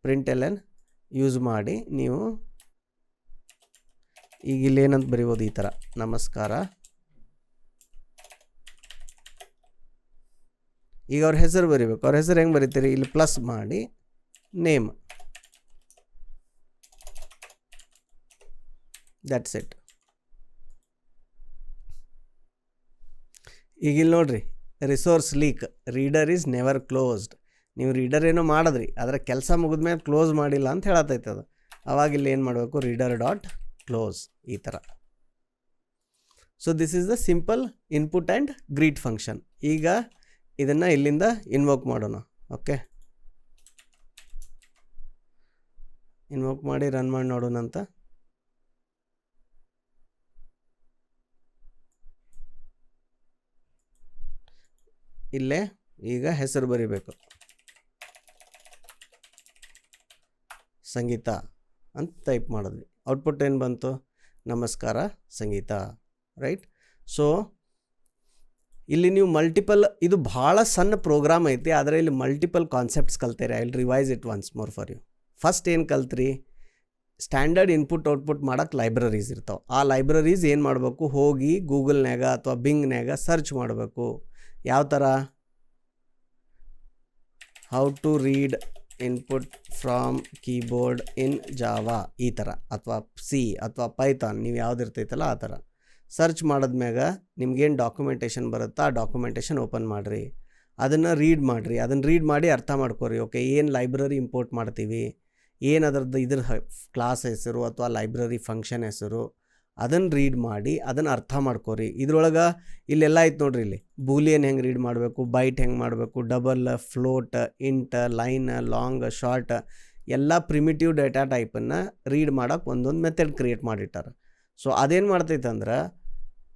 println use ಮಾಡಿ ನೀವು ಈಗ ಇಲ್ಲೇನಂತ ಬರೀಬೋದು, ಈ ಥರ ನಮಸ್ಕಾರ. ಈಗ ಅವ್ರ ಹೆಸರು ಬರೀಬೇಕು. ಅವ್ರ ಹೆಸರು ಹೆಂಗೆ ಬರೀತೀರಿ, ಇಲ್ಲಿ ಪ್ಲಸ್ ಮಾಡಿ ನೇಮ್, ದಟ್ಸ್ ಇಟ್. ಈಗ ಇಲ್ಲಿ ನೋಡ್ರಿ, resource leak, reader is never closed. ನೀವು ರೀಡರ್ ಏನೋ ಮಾಡಿದ್ರಿ, ಅದರ ಕೆಲಸ ಮುಗಿದ್ಮೇಲೆ ಕ್ಲೋಸ್ ಮಾಡಿಲ್ಲ ಅಂತ ಹೇಳತೈತೆ ಅದು. ಅವಾಗ ಇಲ್ಲಿ ಏನು ಮಾಡಬೇಕು, reader.close ಈ ಥರ. So this is the simple input and greet function. ಈಗ ಇದನ್ನು ಇಲ್ಲಿಂದ ಇನ್ವೋಕ್ ಮಾಡೋಣ. ಓಕೆ, ಇನ್ವೋಕ್ ಮಾಡಿ ರನ್ ಮಾಡಿ ನೋಡೋಣ ಅಂತ. ಇಲ್ಲೇ ಈಗ ಹೆಸರು ಬರೀಬೇಕು, ಸಂಗೀತ ಅಂತ ಟೈಪ್ ಮಾಡಿದ್ವಿ. ಔಟ್ಪುಟ್ ಏನು ಬಂತು, ನಮಸ್ಕಾರ ಸಂಗೀತ, ರೈಟ್. ಸೊ ಇಲ್ಲಿ ನೀವು ಮಲ್ಟಿಪಲ್, ಇದು ಭಾಳ ಸಣ್ಣ ಪ್ರೋಗ್ರಾಮ್ ಐತಿ, ಆದರೆ ಇಲ್ಲಿ ಮಲ್ಟಿಪಲ್ ಕಾನ್ಸೆಪ್ಟ್ಸ್ ಕಲ್ತೀರಿ. I will revise it once more for you. First ಏನು ಕಲ್ತ್ರಿ, ಸ್ಟ್ಯಾಂಡರ್ಡ್ ಇನ್ಪುಟ್ ಔಟ್ಪುಟ್ ಮಾಡೋಕ್ಕೆ ಲೈಬ್ರರೀಸ್ ಇರ್ತಾವೆ. ಆ ಲೈಬ್ರರೀಸ್ ಏನು ಮಾಡಬೇಕು, ಹೋಗಿ ಗೂಗಲ್ನ್ಯಾಗ ಅಥವಾ ಬಿಂಗ್ನ್ಯಾಗ ಸರ್ಚ್ ಮಾಡಬೇಕು. ಯಾವ ಥರ, how to read input from keyboard in Java ಈ ಥರ, ಅಥವಾ ಸಿ ಅಥವಾ ಪೈಥಾನ್, ನೀವು ಯಾವ್ದು ಇರ್ತೈತಲ್ಲ ಆ ಥರ ಸರ್ಚ್ ಮಾಡಿದ್ಮ್ಯಾಗ ನಿಮ್ಗೇನು ಡಾಕ್ಯುಮೆಂಟೇಷನ್ ಬರುತ್ತಾ ಆ ಡಾಕ್ಯುಮೆಂಟೇಷನ್ ಓಪನ್ ಮಾಡಿರಿ, ಅದನ್ನು ರೀಡ್ ಮಾಡಿರಿ. ಅದನ್ನು ರೀಡ್ ಮಾಡಿ ಅರ್ಥ ಮಾಡ್ಕೊರಿ. ಓಕೆ, ಏನು ಲೈಬ್ರರಿ ಇಂಪೋರ್ಟ್ ಮಾಡ್ತೀವಿ, ಏನು ಅದರದ್ದು ಇದ್ರ ಕ್ಲಾಸ್ ಹೆಸರು ಅಥವಾ ಲೈಬ್ರರಿ ಫಂಕ್ಷನ್ ಹೆಸರು, ಅದನ್ನು ರೀಡ್ ಮಾಡಿ ಅದನ್ನು ಅರ್ಥ ಮಾಡ್ಕೊರಿ. ಇದ್ರೊಳಗೆ ಇಲ್ಲೆಲ್ಲ ಐತೆ ನೋಡ್ರಿ, ಇಲ್ಲಿ ಬೂಲಿಯನ್ ಹೆಂಗೆ ರೀಡ್ ಮಾಡಬೇಕು, ಬೈಟ್ ಹೆಂಗೆ ಮಾಡಬೇಕು, double, float, int, line, long, short ಎಲ್ಲ ಪ್ರಿಮಿಟಿವ್ ಡೇಟಾ ಟೈಪನ್ನು ರೀಡ್ ಮಾಡೋಕ್ಕೆ ಒಂದೊಂದು ಮೆಥಡ್ ಕ್ರಿಯೇಟ್ ಮಾಡಿಟ್ಟಾರೆ. ಸೊ ಅದೇನು ಮಾಡ್ತೈತೆ ಅಂದ್ರೆ,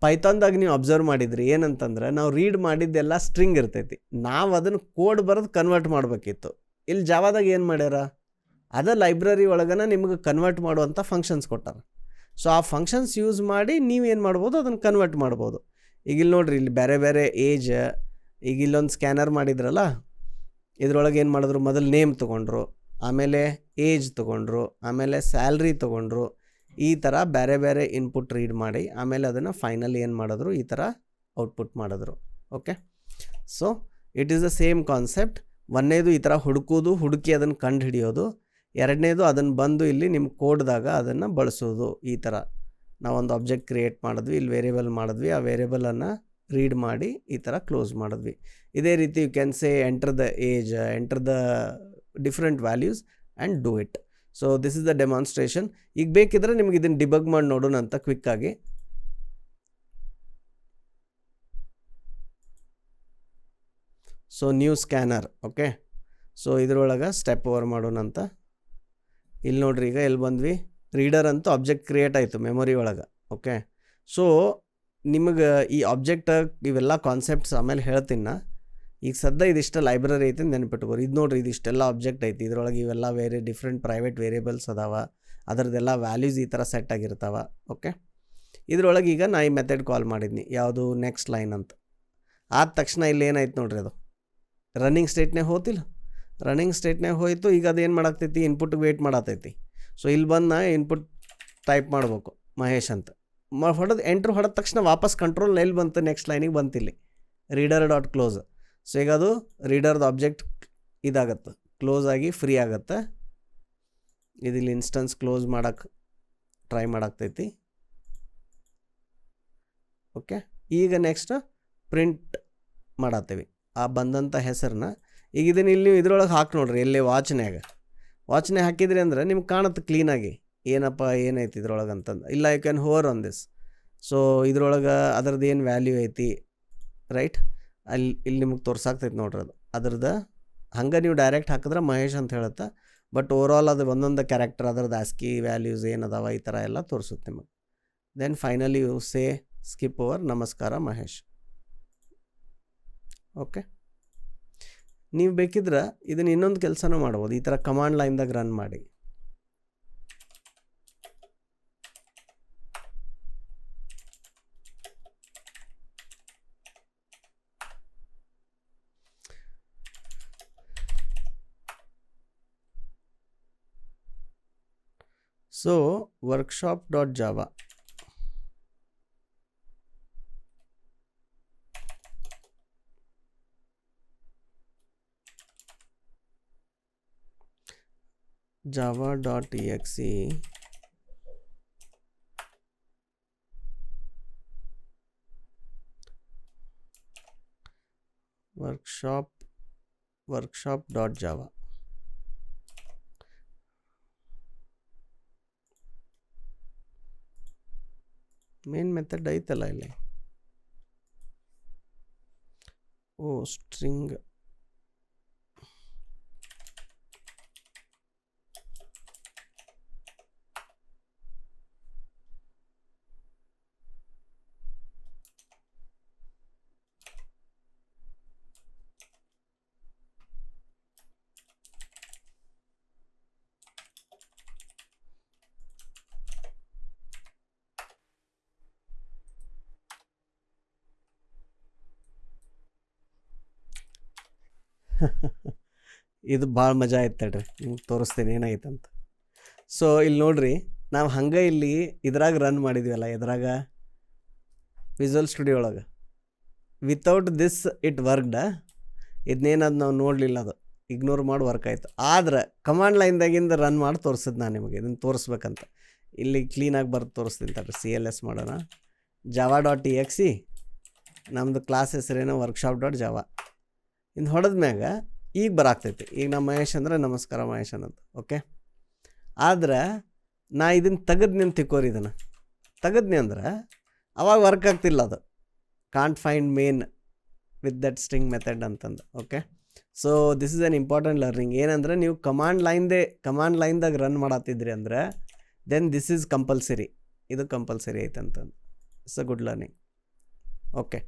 ಪೈಥಾನ್ದಾಗ ನೀವು ಅಬ್ಸರ್ವ್ ಮಾಡಿದ್ರಿ ಏನಂತಂದ್ರೆ, ನಾವು ರೀಡ್ ಮಾಡಿದ್ದೆಲ್ಲ ಸ್ಟ್ರಿಂಗ್ ಇರ್ತೈತಿ, ನಾವು ಅದನ್ನು ಕೋಡ್ ಬರೆದು ಕನ್ವರ್ಟ್ ಮಾಡಬೇಕಿತ್ತು. ಇಲ್ಲಿ ಜಾವಾದಾಗ ಏನು ಮಾಡ್ಯಾರ, ಅದೇ ಲೈಬ್ರರಿ ಒಳಗನ ನಿಮ್ಗೆ ಕನ್ವರ್ಟ್ ಮಾಡುವಂಥ ಫಂಕ್ಷನ್ಸ್ ಕೊಟ್ಟಾರೆ. ಸೊ ಆ ಫಂಕ್ಷನ್ಸ್ ಯೂಸ್ ಮಾಡಿ ನೀವೇನು ಮಾಡ್ಬೋದು, ಅದನ್ನು ಕನ್ವರ್ಟ್ ಮಾಡ್ಬೋದು. ಈಗ ಇಲ್ಲಿ ನೋಡ್ರಿ, ಇಲ್ಲಿ ಬೇರೆ ಬೇರೆ ಏಜ್, ಈಗ ಇಲ್ಲೊಂದು ಸ್ಕ್ಯಾನರ್ ಮಾಡಿದ್ರಲ್ಲ, ಇದ್ರೊಳಗೆ ಏನು ಮಾಡಿದ್ರು, ಮೊದಲು ನೇಮ್ ತೊಗೊಂಡ್ರು, ಆಮೇಲೆ ಏಜ್ ತೊಗೊಂಡ್ರು, ಆಮೇಲೆ ಸ್ಯಾಲ್ರಿ ತೊಗೊಂಡ್ರು, ಈ ಥರ ಬೇರೆ ಬೇರೆ ಇನ್ಪುಟ್ ರೀಡ್ ಮಾಡಿ ಆಮೇಲೆ ಅದನ್ನು ಫೈನಲ್ ಏನು ಮಾಡಿದ್ರು, ಈ ಥರ ಔಟ್ಪುಟ್ ಮಾಡಿದ್ರು. Okay, so it is the same concept. ಒಂದನೇದು ಈ ಥರ ಹುಡುಕಿ ಅದನ್ನು ಕಂಡು ಹಿಡಿಯೋದು, ಎರಡನೇದು ಅದನ್ನು ಬಂದು ಇಲ್ಲಿ ನಿಮ್ಮ ಕೋಡ್ದಾಗ ಅದನ್ನು ಬಳಸೋದು ಈ ಥರ. ನಾವೊಂದು ಆಬ್ಜೆಕ್ಟ್ ಕ್ರಿಯೇಟ್ ಮಾಡಿದ್ವಿ, ಇಲ್ಲಿ ವೇರಿಯಬಲ್ ಮಾಡಿದ್ವಿ, ಆ ವೇರಿಯಬಲನ್ನು ರೀಡ್ ಮಾಡಿ ಈ ಥರ ಕ್ಲೋಸ್ ಮಾಡಿದ್ವಿ. ಇದೇ ರೀತಿ you can say enter the age, enter the different values and do it. So this is the demonstration. ಈಗ ಬೇಕಿದ್ರೆ ನಿಮ್ಗೆ ಇದನ್ನು ಡಿಬಗ್ ಮಾಡಿ ನೋಡೋಣ ಅಂತ ಕ್ವಿಕ್ಕಾಗಿ. So new scanner. Okay, so ಇದರೊಳಗೆ ಸ್ಟೆಪ್ ಓವರ್ ಮಾಡೋಣ ಅಂತ. ಇಲ್ಲಿ ನೋಡ್ರಿ, ಈಗ ಎಲ್ಲಿ ಬಂದ್ವಿ, ರೀಡರ್ ಅಂತೂ ಆಬ್ಜೆಕ್ಟ್ ಕ್ರಿಯೇಟ್ ಆಯಿತು ಮೆಮೊರಿ ಒಳಗೆ. ಓಕೆ, ಸೊ ನಿಮಗೆ ಈ ಆಬ್ಜೆಕ್ಟ್ ಇವೆಲ್ಲ ಕಾನ್ಸೆಪ್ಟ್ಸ್ ಆಮೇಲೆ ಹೇಳ್ತೀನಿ. ಈಗ ಸದ್ಯ ಇದಿಷ್ಟು ಲೈಬ್ರರಿ ಐತಿ ನೆನಪಿಟ್ಕೋರಿ. ಇದು ನೋಡ್ರಿ, ಇದಿಷ್ಟೆಲ್ಲ ಆಬ್ಜೆಕ್ಟ್ ಐತಿ, ಇದರೊಳಗೆ ಇವೆಲ್ಲ ಡಿಫ್ರೆಂಟ್ ಪ್ರೈವೇಟ್ ವೇರಿಯಬಲ್ಸ್ ಅದಾವ, ಅದರದ್ದೆಲ್ಲ ವ್ಯಾಲ್ಯೂಸ್ ಈ ಥರ ಸೆಟ್ ಆಗಿರ್ತಾವ. ಓಕೆ, ಇದರೊಳಗೆ ಈಗ ನಾ ಈ ಮೆಥಡ್ ಕಾಲ್ ಮಾಡಿದ್ನಿ, ಯಾವುದು ನೆಕ್ಸ್ಟ್ ಲೈನ್ ಅಂತ. ಆದ ತಕ್ಷಣ ಇಲ್ಲಿ ಏನಾಯ್ತು ನೋಡ್ರಿ, ಅದು ರನ್ನಿಂಗ್ ಸ್ಟೇಟ್ನಾಗ ಹೋತಿಲ್ಲ, ರನ್ನಿಂಗ್ ಸ್ಟೇಟ್ನಾಗ ಹೋಯ್ತು. ಈಗ ಅದೇನು ಮಾಡಾಕ್ತೈತಿ, ಇನ್ಪುಟ್ಗೆ ವೇಟ್ ಮಾಡತ್ತೈತಿ. ಸೊ ಇಲ್ಲಿ ಬಂದು ನಾ ಇನ್ಪುಟ್ ಟೈಪ್ ಮಾಡ್ಬೇಕು ಮಹೇಶ್ ಅಂತ ಹೊಡೆದು ಎಂಟ್ರ್ ಹೊಡೆದ ತಕ್ಷಣ ವಾಪಸ್ ಕಂಟ್ರೋಲ್ ಎಲ್ಲಿ ಬಂತು, ನೆಕ್ಸ್ಟ್ ಲೈನಿಗೆ ಬಂತಿಲ್ಲಿ ರೀಡರ್ ಡಾಟ್ ಕ್ಲೋಸ್. ಸೊ ಈಗ ಅದು ರೀಡರ್ದು ಆಬ್ಜೆಕ್ಟ್ ಇದಾಗತ್ತೆ, ಕ್ಲೋಸ್ ಆಗಿ ಫ್ರೀ ಆಗತ್ತೆ. ಇದಿಲ್ಲಿ ಇನ್ಸ್ಟೆನ್ಸ್ ಕ್ಲೋಸ್ ಮಾಡೋಕ್ಕೆ ಟ್ರೈ ಮಾಡಾಕ್ತೈತಿ. ಓಕೆ, ಈಗ ನೆಕ್ಸ್ಟ್ ಪ್ರಿಂಟ್ ಮಾಡತ್ತೀವಿ ಆ ಬಂದಂಥ ಹೆಸರನ್ನ. ಈಗ ಇದನ್ನು ಇಲ್ಲಿ ಇದ್ರೊಳಗೆ ಹಾಕಿ ನೋಡ್ರಿ, ಎಲ್ಲಿ ವಾಚ್ನ್ಯಾಗ ಹಾಕಿದ್ರಿ ಅಂದ್ರೆ ನಿಮ್ಗೆ ಕಾಣುತ್ತೆ ಕ್ಲೀನಾಗಿ ಏನಪ್ಪ ಏನೈತಿ ಇದ್ರೊಳಗೆ ಅಂತಂದು. ಇಲ್ಲ, you can hover on this. So ಇದ್ರೊಳಗೆ ಅದ್ರದ್ದು ಏನು ವ್ಯಾಲ್ಯೂ ಐತಿ, ರೈಟ್, ಇಲ್ಲಿ ನಿಮ್ಗೆ ತೋರ್ಸಾಕ್ತೈತಿ ನೋಡ್ರಿ. ಅದ್ರದ್ದು ಹಂಗೆ ನೀವು ಡೈರೆಕ್ಟ್ ಹಾಕಿದ್ರೆ ಮಹೇಶ್ ಅಂತ ಹೇಳುತ್ತೆ. ಬಟ್ ಓವರಾಲ್ ಅದು ಒಂದೊಂದು ಕ್ಯಾರೆಕ್ಟರ್ ಅದರದ್ದು ಆಸ್ಕಿ ವ್ಯಾಲ್ಯೂಸ್ ಏನದಾವ ಈ ಥರ ಎಲ್ಲ ತೋರಿಸುತ್ತೆ ನಿಮಗೆ. Then finally you say skip over ನಮಸ್ಕಾರ ಮಹೇಶ್. ಓಕೆ, ನೀವು ಬೇಕಿದ್ರೆ ಇದನ್ನು ಇನ್ನೊಂದು ಕೆಲಸನೂ ಮಾಡ್ಬೋದು, ಈ ಥರ ಕಮಾಂಡ್ ಲೈನ್ದಾಗ ರನ್ ಮಾಡಿ. So workshop.java. java.exe workshop.java. Main method ಐತಲ್ಲ ಇಲ್ಲಿ. ಓ ಸ್ಟ್ರಿಂಗ್, ಇದು ಭಾಳ ಮಜಾ ಆಯ್ತು ತಡ್ರಿ, ನಿಮ್ಗೆ ತೋರಿಸ್ತೀನಿ ಏನಾಯ್ತಂತ. ಸೊ ಇಲ್ಲಿ ನೋಡ್ರಿ, ನಾವು ಹಂಗೆ ಇಲ್ಲಿ ಇದ್ರಾಗ ರನ್ ಮಾಡಿದ್ವಲ್ಲ, ಇದ್ರಾಗ ವಿಜುವಲ್ ಸ್ಟುಡಿಯೋ ಒಳಗೆ. Without this it worked. ಇದನ್ನೇನದು ನಾವು ನೋಡಲಿಲ್ಲ, ಅದು ಇಗ್ನೋರ್ ಮಾಡಿ ವರ್ಕ್ ಆಯಿತು. ಆದ್ರೆ ಕಮಾಂಡ್ ಲೈನ್ದಾಗಿಂದ ರನ್ ಮಾಡಿ ತೋರಿಸಿದ್ ನಾನು ನಿಮಗೆ, ಇದನ್ನು ತೋರಿಸ್ಬೇಕಂತ. ಇಲ್ಲಿ ಕ್ಲೀನಾಗಿ ಬರ್ದು ತೋರಿಸ್ತೀನಿ ತಡ್ರಿ. CLS ಮಾಡೋಣ. java.exe, ನಮ್ಮದು ಕ್ಲಾಸ್ ಹೆಸರೇನೋ workshop.java. ಇನ್ನು ಹೊಡೆದ್ಮ್ಯಾಗ ಈಗ ಬರಾಕ್ತೈತಿ. ಈಗ ನಮ್ಮ ಮಹೇಶ್ ಅಂದರೆ ನಮಸ್ಕಾರ ಮಹೇಶ್ ಅನ್ನೋದು. ಓಕೆ, ಆದ್ರೆ ನಾ ಇದನ್ನು ತೆಗೆದ್ನಿ ಅಂತ ತಿಕ್ಕೋರಿ, ಇದನ್ನು ತೆಗೆದ್ನಿ ಅಂದ್ರೆ ಅವಾಗ ವರ್ಕ್ ಆಗ್ತಿಲ್ಲ, ಅದು can't find main with that string method ಅಂತಂದು. Okay, so this is an important learning. ಏನಂದ್ರೆ ನೀವು ಕಮಾಂಡ್ ಲೈನ್ದಾಗ ರನ್ ಮಾಡತ್ತಿದ್ರಿ ಅಂದ್ರೆ ದೆನ್ ದಿಸ್ ಈಸ್ ಕಂಪಲ್ಸರಿ, ಇದು ಕಂಪಲ್ಸರಿ ಐತೆ ಅಂತಂದು. It's a good learning. Okay.